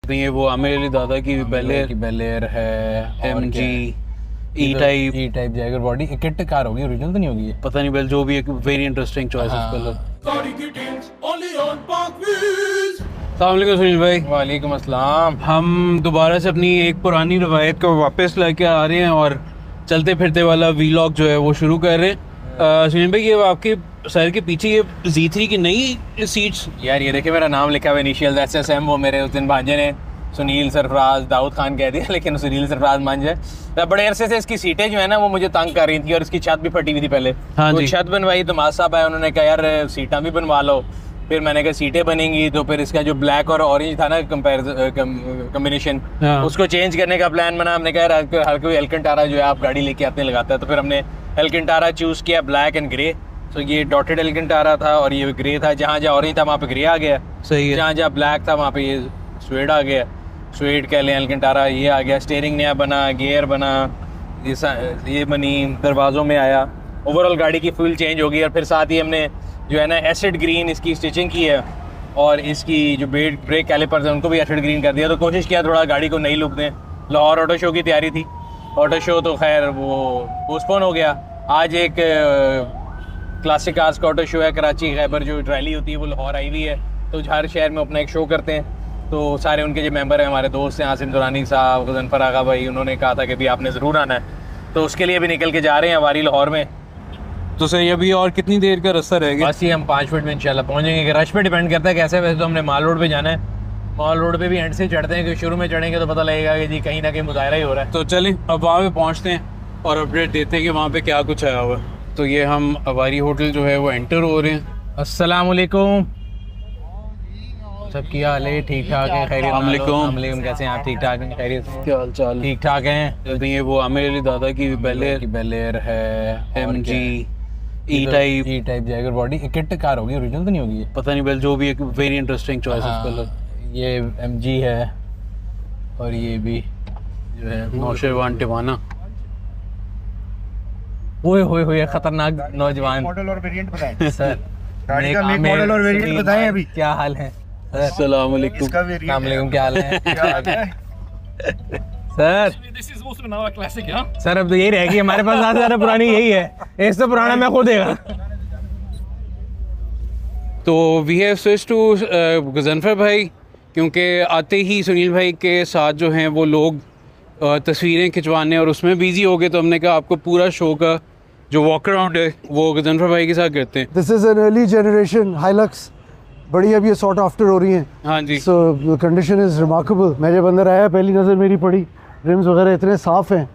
ये वो आमिर अली दादा की बेलेर है, MG E type Jaguar body kit car होगी, ओरिजिनल तो नहीं होगी ये, पता नहीं बेल जो भी एक वेरी इंटरेस्टिंग चॉइस है कलर। अस्सलाम वालेकुम सुनील भाई। वालेकुम अस्सलाम। हम दोबारा से अपनी एक पुरानी रवायत को वापस लेके आ रहे हैं और चलते फिरते वाला वीलॉग जो है वो शुरू कर रहे हैं। सुनील भाई ये आपके सर के पीछे ये Z3 की नई सीट्स, यार ये देखिए मेरा नाम लिखा हुआ इनिशियल SSM, वो मेरे उस दिन भांजे ने सुनील सरफराज दाऊद खान कह दिया, लेकिन सुनील सरफराज मान जाए। बड़े अरसे से इसकी सीटें जो है ना वो मुझे तंग कर रही थी और इसकी छत भी फटी हुई थी पहले। हाँ तो जी। छत बनवाई तो मास साहब आए, उन्होंने कहा यार सीटें भी बनवा लो। फिर मैंने कहा सीटें बनेंगी तो फिर इसका जो ब्लैक और ऑरेंज था ना कम्बिनेशन, हाँ। उसको चेंज करने का प्लान बना। हमने कहा यार हर कोई एल्कंटारा जो है आप गाड़ी लेके आते लगाता है, तो फिर हमने एल्कंटारा चूज़ किया, ब्लैक एंड ग्रे। तो ये डॉटेड एल्कंटारा था और ये ग्रे था। जहाँ जहाँ ऑरेंज था वहाँ पे ग्रे आ गया, सही है। जहाँ जहाँ ब्लैक था वहाँ पे ये स्वेड आ गया, स्वेड कह लें, एल्कंटारा ये आ गया। स्टीयरिंग नया बना, गियर बना, ये बनी, दरवाज़ों में आया। ओवरऑल गाड़ी की फुल चेंज हो गई। और फिर साथ ही हमने जो है ना एसिड ग्रीन इसकी स्टिचिंग की है और इसकी जो ब्रेक कैलिपर्स हैं उनको भी एसिड ग्रीन कर दिया। तो कोशिश किया थोड़ा गाड़ी को नई लुक दें। लाहौर ऑटो शो की तैयारी थी, ऑटो शो तो खैर वो पोस्टपोन हो गया। आज एक क्लासिक कार्स का ऑटो शो है कराची खैबर, जो रैली होती है वो लाहौर आई हुई है। तो हर शहर में अपना एक शो करते हैं। तो सारे उनके जो मेंबर हैं, हमारे दोस्त हैं, आसिम दुरानी साहब, गजनफर आगा भाई, उन्होंने कहा था कि भी आपने ज़रूर आना है। तो उसके लिए भी निकल के जा रहे हैं हमारी लाहौर में। तो सही अभी और कितनी देर का रास्ता रह गया? बस ही हम 5 मिनट में इंशाल्लाह पहुंचेंगे। रश पे डिपेंड करता है कैसे। वैसे तो हमने माल रोड पे जाना है, माल रोड पे भी एंड से चढ़ते हैं, क्योंकि शुरू में चढ़ेंगे तो पता लगेगा कि जी कहीं ना कहीं मुजाहरा ही हो रहा है। तो चलें अब वहाँ पे पहुँचते हैं और अपडेट देते हैं कि वहाँ पे क्या कुछ आया हुआ है। तो ये हम अवारी होटल जो है वो एंटर हो रहे हैं। अस्सलाम वालेकुम, सब क्या हाल है? ठीक ठाक है? खैरियत? वालेकुम, कैसे हैं आप? ठीक ठाक हैं? खैरियत? क्या हाल चाल? ठीक ठाक हैं। ये वो आमिर अली दादा की बेलेर है, MG E type Jaguar body kit car होगी, ओरिजिनल तो नहीं होगी ये, पता नहीं बेल जो भी एक वेरी इंटरेस्टिंग चॉइस है कलर। ये MG है और ये भी जो है नौशेरवान टिवाना। ओए होए होए खतरनाक नौजवान। मॉडल और वेरिएंट बताएं सर गाड़ी का मेक मॉडल और वेरिएंट बताएं अभी। क्या हाल है? अस्सलाम वालेकुम। इसका वेरिएंट अस्सलाम वालेकुम, क्या हाल है? सर सर अब तो यही रहेगी हमारे पास, ज़्यादा ज़्यादा पुरानी यही है, इससे पुराना मैं खुद देगा। तो we have switch to Ghazanfar भाई, क्योंकि आते ही सुनील भाई के साथ जो हैं वो लोग तस्वीरें खिंचवाने और उसमें बिजी हो गए। तो हमने कहा आपको पूरा शो का जो वॉक अराउंड है वो गजनफर भाई के साथ करते हैं। This is an early generation Hilux, बड़ी अभी ये सॉर्ट आफ्टर हो रही हैं। हाँ जी। So condition is remarkable. मैं जब अंदर आया पहली नज़र मेरी पड़ी, रिम्स वगैरह इतने साफ हैं।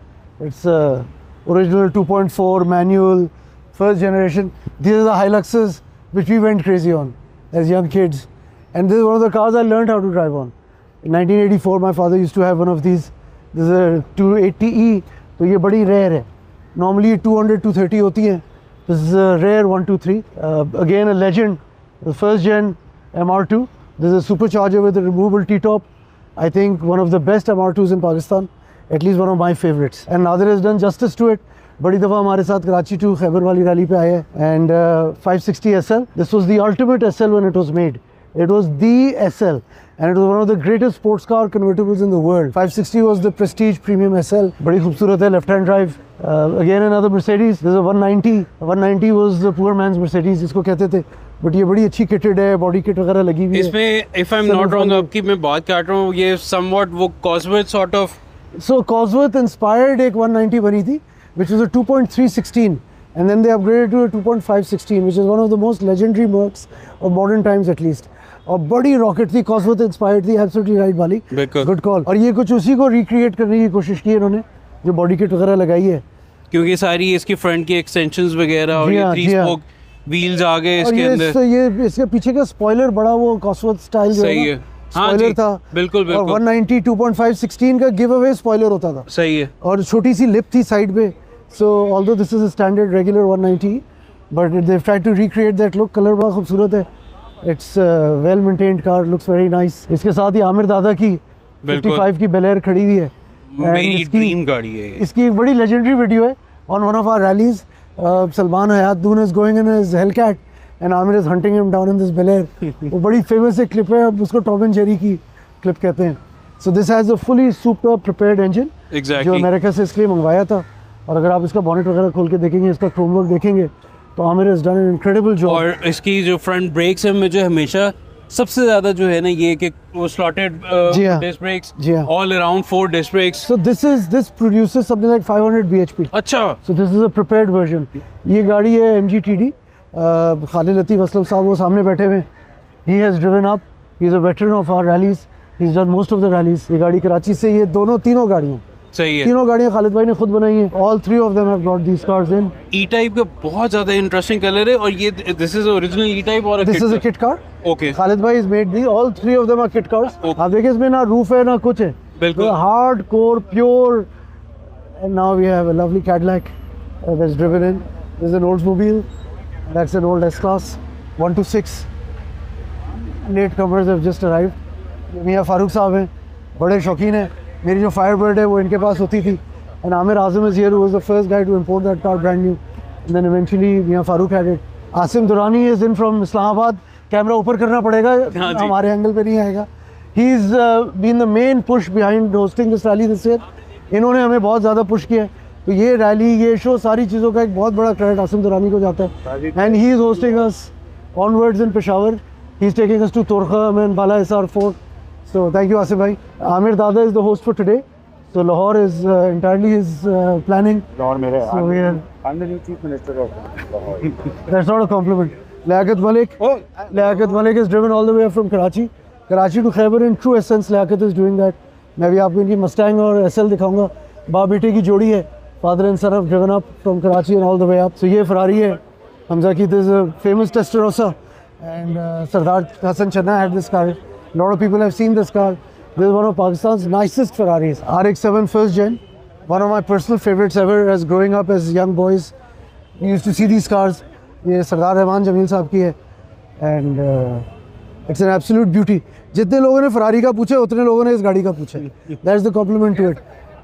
It's original 2.4 manual first generation. This is the Hiluxes which we went crazy on as young kids, and this is one of the cars I learned how to drive on. In 1984 my father used to have one of these. This is a 280E, तो ये बड़ी rare है। Normally 200-230 होती हैं। This is a rare 123. Again a legend, the first gen MR2. This is a supercharger with a removable T-top. I think one of the best MR2s in Pakistan, at least one of my favorites. And Nadir has done justice to it. बड़ी दफ़ा हमारे साथ Karachi to Khyber वाली rally पे आए हैं। And 560 SL, this was the ultimate SL when it was made. It was the SL and it was one of the greatest sports car convertibles in the world. 560 was the prestige premium SL. बड़ी खूबसूरत है, left hand drive. Again another Mercedes. This is a 190. 190 was the poor man's Mercedes जिसको कहते थे, but ये बड़ी अच्छी kitted है, बॉडी किट वगैरह लगी हुई है इसमें। If I am not wrong, आपकी मैं बात काट रहा हूँ, ये समवॉट वो Cosworth sort of. So Cosworth inspired एक 190 बनी थी, which was a 2.316, and then they upgraded to a 2.516, which is one of the most legendary Mercs of modern times at least. और बड़ी रॉकेट थी, Cosworth inspired थी, absolutely right वाली, good call। और ये कुछ उसी को रिक्रिएट करने की कोशिश की इन्होंने, जो बॉडी किट वगैरह लगाई है, क्योंकि सारी इसकी फ्रंट की एक्सटेंशंस वगैरह और ये 3 स्पोक व्हील्स आ गए इसके अंदर। ये इसके पीछे का स्पॉइलर बड़ा वो Cosworth स्टाइल जो सही है है, स्पॉइलर था, बिल्कुल और 190 2.516 का गिव अवे स्पॉइलर होता था, सही है, और छोटी सी लिप थी साइड पे। So although this is a standard regular 190, but they've tried to recreate that look. Colour बड़ा खूबसूरत है। It's a well maintained car, looks very nice. इसके साथ ही आमिर दादा की 55 की बेलेर खड़ी हुई है। मेरी ड्रीम गाड़ी है ये। इसकी एक बड़ी legendary वीडियो है on one of our rallies. Salman Hayat Doon is going in his Hellcat and Amir is hunting him down in this Bel Air. वो बड़ी famous एक clip है, उसको Tom and Jerry की clip कहते हैं। So this has a fully super prepared engine जो Exactly. America से इसलिए मंगवाया था। और अगर आप इसका बॉनेट वगैरह खोल के देखेंगे, इसका क्रोम वर्क देखेंगे, तो Aamir has done an incredible job। और इसकी जो फ्रंट ब्रेक्स है मुझे हमेशा सबसे ज़्यादा जो है ना ये कि वो स्लॉटेड जी हाँ। डिस्क ब्रेक्स, जी हाँ। All around 4 disc brakes. So this produces something like 500 bhp। अच्छा, So this is a prepared version। ये गाड़ी है MGTD, खालिद लतीफ़ असलम साहब वो सामने बैठे हुए हैं। He has driven up, he is a veteran of our rallies, he's done most of the rallies। ये गाड़ी कराची से, ये तीनों गाड़ियाँ सही है। तीनों गाड़ियाँ खालिद भाई ने खुद बनाई हैं। All three of them have brought these cars in। E type का बहुत ज़्यादा इंटरेस्टिंग कलर है और ये this is original E type और This is a kit car। Okay. Khalid भाई has made these, all three of them are kit cars। Okay। आप देखिए इसमें ना रूफ है ना कुछ है, बिल्कुल। Hard core pure. And now we have a lovely Cadillac that's driven in। This is an Oldsmobile, that's an old S-Class 126। Latecomers have just arrived। मियाँ फारूक साहब हैं, बड़े शौकीन हैं। मेरी जो फायरबर्ड है वो इनके पास होती थी। And Amir Azam is here, who was the first guy to import that car brand new। And then eventually Miyan Farooq had it। Asim Durrani is in from Islamabad। Camera ऊपर करना पड़ेगा, हाँ जी। हमारे एंगल पे नहीं आएगा। He's been the main push behind hosting this rally this year। इन्होंने हमें बहुत ज़्यादा पुश किया है, तो ये रैली, ये शो, सारी चीज़ों का एक बहुत बड़ा क्रेडिट आसिम दुरानी को जाता है। And he is hosting us onwards in Peshawar। He's taking us to Torkham and Bala Hisar Fort। So thank you Asim bhai। Amir Dada is the host for today। So Lahore is entirely his planning। Lahore मेरे So we are, I'm the new chief minister of Lahore। that's not a compliment। Liaquat Malik, Liaquat Malik is driven all the way from Karachi to Khyber। In true essence Liaquat is doing that। मैं भी आपको इनकी Mustang और SL दिखाऊंगा। बाप बेटे की जोड़ी है। Father and son have driven up from Karachi and all the way up। So ये Ferrari है हमजा की। This is a famous Testarossa and Sardar Hassan Channa had this car। A lot of people have seen this car। This is one of Pakistan's nicest Ferraris। RX-7 first gen, one of my personal favorites ever as growing up as young boys। We used to see these cars। ये सरदार रहमान जमील साहब की है and it's an absolute beauty। जितने लोगों ने Ferrari का पूछे उतने लोगों ने इस गाड़ी का पूछा। That's the compliment to it।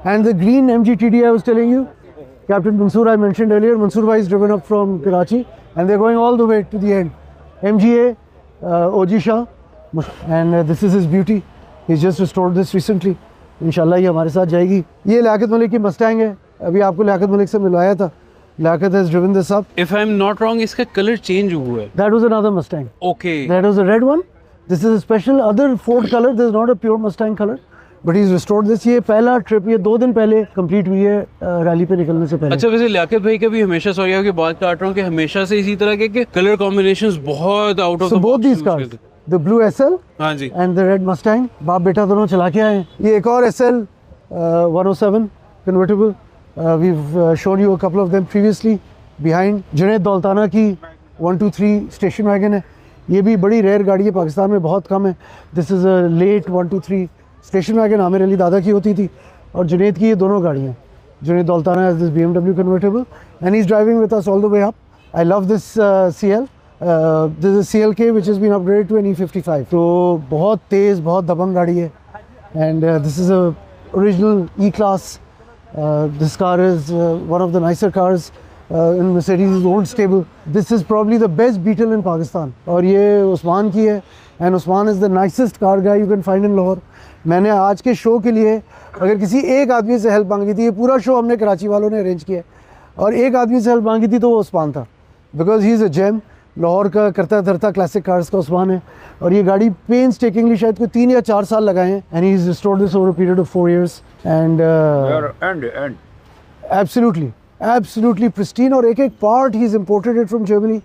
And the green MGTD I was telling you, Captain Mansoor I mentioned earlier, Mansoor bhai is driven up from Karachi and they're going all the way to the end। MGA OG Shah and this is his beauty। He's just restored this recently। इंशाल्लाह ये हमारे साथ जाएगी। ये लियाकत मलिक की Mustang है, अभी आपको लियाकत मलिक से मिलवाया था। Liaquat has driven this up। If I am not wrong इसका कलर चेंज हुआ है। That was another Mustang। Okay. That was a red one। This is a special other Ford color। This is not a pure Mustang color, but he's restored this। ये पहला trip, ये 2 दिन पहले complete हुई है rally पे निकलने से पहले। अच्छा, वैसे लियाकत भाई का भी हमेशा, सॉरी आपकी बात काट रहा हूँ, कि हमेशा से इसी तरह के कलर कॉम्बिनेशंस बहुत out of So both these cars, the blue SL हाँ जी। and the red Mustang, बाप बेटा दोनों चला के आए हैं। ये एक और SL 107 convertible। We've shown you a couple of them previously behind। Junaid Daultana की 123 स्टेशन वैगन है। ये भी बड़ी रेयर गाड़ी है, पाकिस्तान में बहुत कम है। This is a late 123 station wagon. Aamir Ali दादा की होती थी और जुनैद की ये दोनों गाड़ियाँ। Junaid Daultana has this BMW convertible and he's driving with us all the way up। I love this CL। This is CLK which has been upgraded to an E55। तो बहुत तेज़, बहुत दबंग गाड़ी है। And this is a original E-Class। This car is one of the nicer cars in Mercedes' old stable। This is probably the best Beetle in Pakistan। और ये उस्मान की है and Usman is the nicest car guy you can find in Lahore। मैंने आज के show के लिए अगर किसी एक आदमी से हेल्प मांगी थी, ये पूरा शो हमने कराची वालों ने अरेंज किया है, और एक आदमी से हेल्प मांगी थी तो वो उस्मान था। Because he is a gem. Lahore का करता धरता क्लासिक कार्स का उस्मान है, और ये गाड़ी पेन्स टेकिंगली शायद कोई 3 या 4 साल लगाए हैं। And he is restored this over a period of 4 years and absolutely pristine. और एक एक part he is imported it from Germany.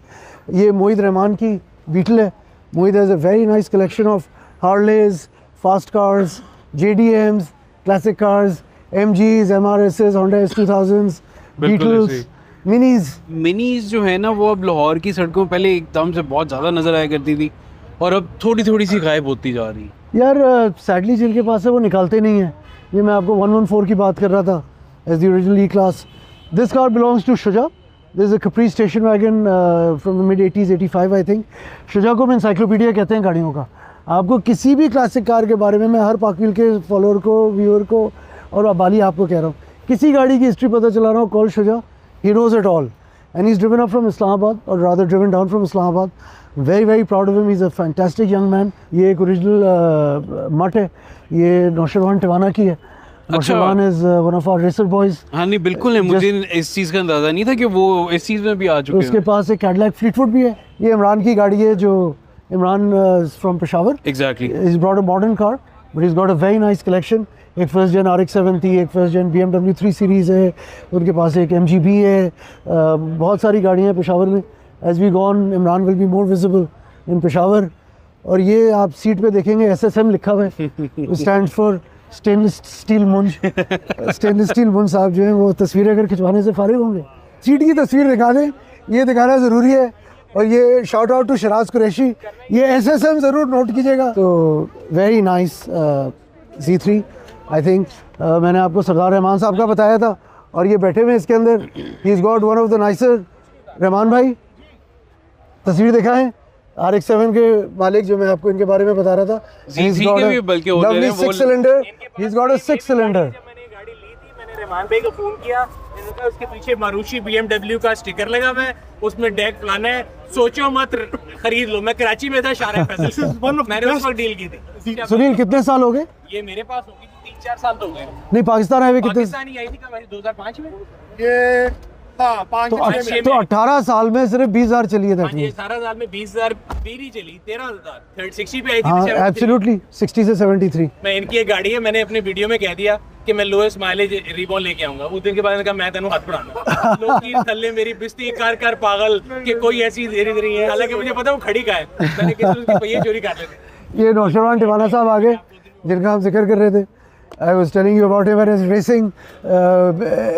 ये मोहिद रहमान की बीटल है। Mohid has a very nice collection of Harleys, fast cars, JDMs, classic cars, MGs, MRSs, Honda S2000s, Beetles, Minis जो है ना, वो अब लाहौर की सड़कों में पहले एकदम से बहुत ज़्यादा नज़र आया करती थी और अब थोड़ी थोड़ी सी गायब होती जा रही है। यार सैडली जिनके पास है वो निकालते नहीं हैं। ये मैं आपको 114 की बात कर रहा था as the original E-Class। This car belongs to Shuja. This is a Capri station wagon from the mid 80s, 85 I think. Shuja को हम इंसाइक्लोपीडिया कहते हैं गाड़ियों का। आपको किसी भी क्लासिक कार के बारे में, मैं हर पाकविल के फॉलोअर को, व्यूअर को और अबाली आपको कह रहा हूँ, किसी गाड़ी की हिस्ट्री पता चला रहा हूँ, call Shuja. He knows it all. and he's driven up from Islamabad, or rather driven down from Islamabad. Very, very proud of him. He's a fantastic young man. ये एक original mutt है. ये नौशरवान टिवाना की है. Nausherwan is one of our racer boys. हाँ नहीं बिल्कुल है, मुझे इस चीज़ का अंदाज़ा नहीं था कि वो इस चीज़ में भी आ चुके हैं. उसके पास एक Cadillac Fleetwood भी है. ये इमरान की गाड़ी है, जो Imran is from Peshawar. Exactly. He's brought a modern car, but he's got a very nice collection. एक फर्स्ट जन RX-7 थी, एक फर्स्ट जन BMW 3 सीरीज़ है, उनके पास एक MGB है. बहुत सारी गाड़ियाँ हैं पेशावर में. As we go on, Imran will be more visible in Peshawar. और ये आप सीट पे देखेंगे SSM लिखा हुआ है. Stands for स्टेनलेस स्टील मुंज. स्टेनलेस स्टील मुंज साहब जो हैं वो तस्वीरें अगर खिंचवाने से फारिग होंगे. सीट की तस्वीर दिखा दें, ये दिखाना ज़रूरी है. और ये shout out to Sharaj Qureshi, ये SSM ज़रूर नोट कीजिएगा. तो very nice Z3 I think. मैंने आपको सरदार रहमान साहब का बताया था, और ये बैठे हुए इसके अंदर. He is got one of the nicer. Rahman भाई तस्वीर दिखाएं. RX-7 के मालिक जो मैं आपको इनके बारे में बता रहा था. Z3 के भी बल्कि होते हैं वो. 6 cylinder. He is got a 6 cylinder. मैंने गाड़ी ली थी, मैंने रहमान भाई को फोन किया, मैंने कहा उसके पीछे मारुति BMW का स्टिकर लगा हुआ है, उसमें डेक फलाना है, सोचो मत खरीद लो. मैं कराची में था, शारा फैसल. मैंने उस वक्त डील की थी. सुनील कितने साल हो गए? ये मेरे पास होगी 3-4 साल तो हो गए. नहीं, पाकिस्तान आए हुए कितने? पाकिस्तानी आई थी कब? 2005 में. ये हाँ 5 तो 18 साल में सिर्फ 20,000 चली है. हाँ, ये 18 साल में 20,000 भी चली. 13,000 60 पे आई थी. हाँ एब्सोल्युटली 60 से 73. मैं इनकी एक गाड़ी है, मैंने अपने वीडियो में कह दिया कि मैं लोएस्ट माइलेज रिबॉन लेके आऊंगा. उस दिन के बाद मैंने कहा मैं तेनों हाथ बढ़ाऊंगा. लोग की थल्ले मेरी बिस्ती कर पागल कि कोई ऐसी देरी नहीं है. हालांकि मुझे पता है वो खड़ी का है. मैंने किसी उसके पहिए चोरी कर लेते. ये नौशरवान टिवाना साहब आ गए जिनका हम जिक्र कर रहे थे. I was telling you about him and his racing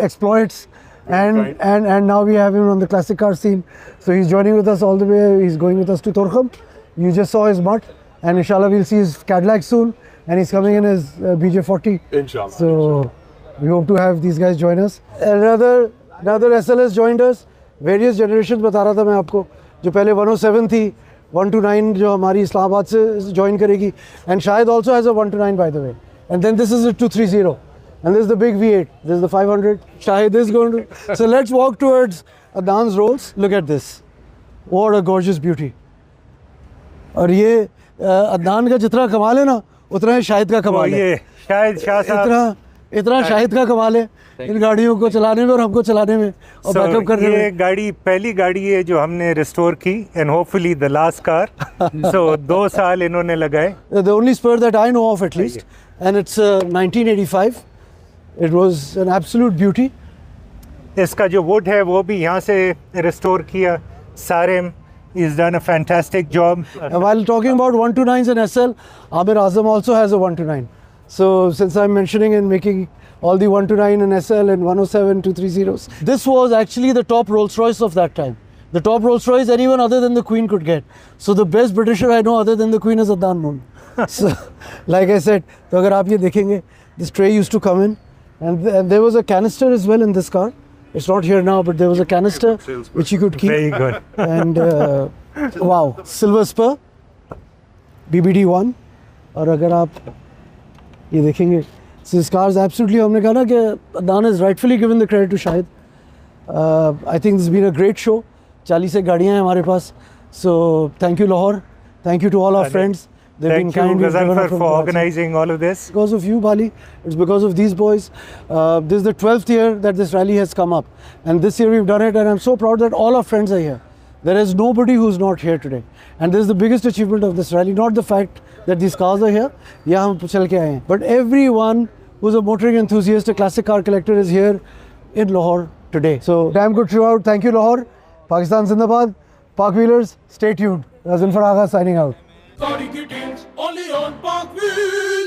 exploits. And now we have him on the classic car scene. So he's joining with us all the way. He's going with us to Torkham. You just saw his mutt, and inshallah we'll see his Cadillac soon. And he's coming in his BJ40. Inshallah. So we hope to have these guys join us. Another SLS joined us. Various generations बता रहा था मैं आपको. जो पहले 107 थी, 129 जो हमारी इस्लामाबाद से join करेगी. And Shahid also has a 129 by the way. And then this is a 230. And this is the big V8. This is the 500. Shahid is going to. So let's walk towards Adnan's rolls. Look at this. What a gorgeous beauty. और ये अदनान का जितना कमाल है ना, उतना ही शाहिद का कमाल है. ये शाहिद शाह साहब इतना शाहिद का कमाल है इन गाड़ियों को चलाने में और हमको चलाने में और बैकअप करने में. ये गाड़ी पहली गाड़ी है जो हमने रिस्टोर की, and hopefully the last car. So 2 साल इन्होंने लगाए. The only spur that I know of at least, and it's 1985. It was an absolute beauty. इसका जो वुड है वो भी यहाँ से रिस्टोर किया. Sarem has done a fantastic job. While talking about 129s and SL, Amir Azam also has a 129. So since I'm mentioning and making all the 129 and SL and 107, 230s, this was actually the top Rolls Royce of that time. The top Rolls Royce anyone other than the Queen could get. So the best Britisher I know other than the Queen is Adnan Moon. So like I said, तो अगर आप ये देखेंगे, this tray used to come in. And there was a canister as well in this car. It's not here now, but there was a canister which you could keep. Very good. And wow, silver spur, BBD1. और अगर आप ये देखेंगे, so this car is absolutely, हमने कहा ना कि Adnan has rightfully given the credit to Shahid. I think this has been a great show. 40 से गाड़ियाँ हैं हमारे पास. So thank you Lahore. Thank you to all our friends. They've Thank been you, kind. Ghazanfar, for organizing all of this. Because of you, Bali. It's because of these boys. This is the 12th year that this rally has come up. And this year we've done it, and I'm so proud that all our friends are here. There is nobody who's not here today. And this is the biggest achievement of this rally. Not the fact that these cars are here. Yeah, hum chal ke aaye hain. But everyone who's a motoring enthusiast, a classic car collector is here in Lahore today. So damn good throughout. Thank you, Lahore. Pakistan Zindabad. Park Wheelers, stay tuned. Ghazanfar Agha signing out. Only on Park Wheels.